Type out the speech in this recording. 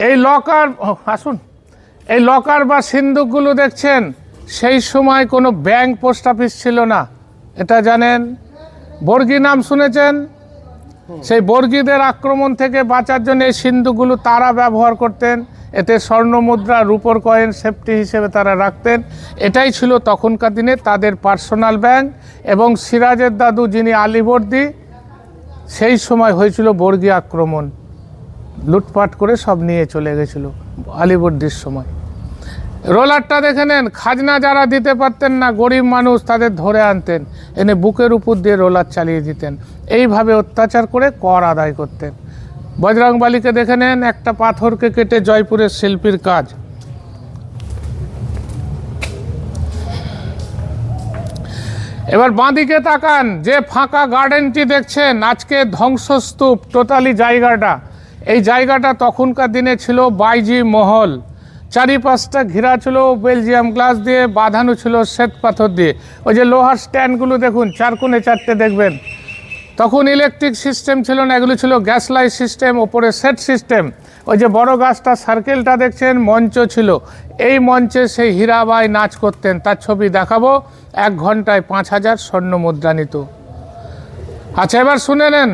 এই লকার, আসুন, এই লকার বা সিন্দুকগুলো দেখছেন, সেই সময় কোনো ব্যাংক পোস্ট অফিস ছিল না, এটা জানেন। বর্গী নাম শুনেছেন? সেই বর্গীদের আক্রমণ থেকে বাঁচার জন্য এই সিন্দুকগুলো তারা ব্যবহার করতেন। এতে স্বর্ণ মুদ্রা, রূপোর কয়েন সেফটি হিসেবে তারা রাখতেন। এটাই ছিল তখনকার দিনে তাদের পার্সোনাল ব্যাংক। এবং সিরাজের দাদু যিনি আলীবর্দী, সেই সময় হয়েছিল বর্গী আক্রমণ, লুটপাট করে সব নিয়ে চলে গেছিল আলীবর্দীর সময়। রোলারটা দেখে নেন, খাজনা যারা দিতে পারতেন না, গরিব মানুষ, তাদের ধরে আনতেন, এনে বুকের উপর দিয়ে রোলার চালিয়ে দিতেন। এইভাবে অত্যাচার করে কর আদায় করতেন। বজরংবলীকে দেখে নেন, একটা পাথরকে কেটে জয়পুরের শিল্পীর কাজ। এবার বাঁদিকে তাকান, যে ফাঁকা গার্ডেনটি দেখছেন, আজকে ধ্বংসস্তূপ টোটালি জায়গাটা। এই জায়গাটা তখনকার দিনে ছিল বাইজি মহল। চারিপাশটা ঘেরা ছিল বেলজিয়াম গ্লাস দিয়ে, বাঁধানো ছিল শ্বেত পাথর দিয়ে। ওই যে লোহার স্ট্যান্ডগুলো দেখুন, চারকোণে চারটে দেখবেন। তখন ইলেকট্রিক সিস্টেম ছিল না, এগুলো ছিল গ্যাস লাইট সিস্টেম, ওপরে সেট সিস্টেম। ওই যে বড় গাছটা, সার্কেলটা দেখছেন, মঞ্চ ছিল। এই মঞ্চে সেই হীরাবাই নাচ করতেন, তার ছবি দেখাবো। 1 ঘন্টায় 5000 স্বর্ণ মুদ্রা নিত। আচ্ছা, এবার শুনে নেন।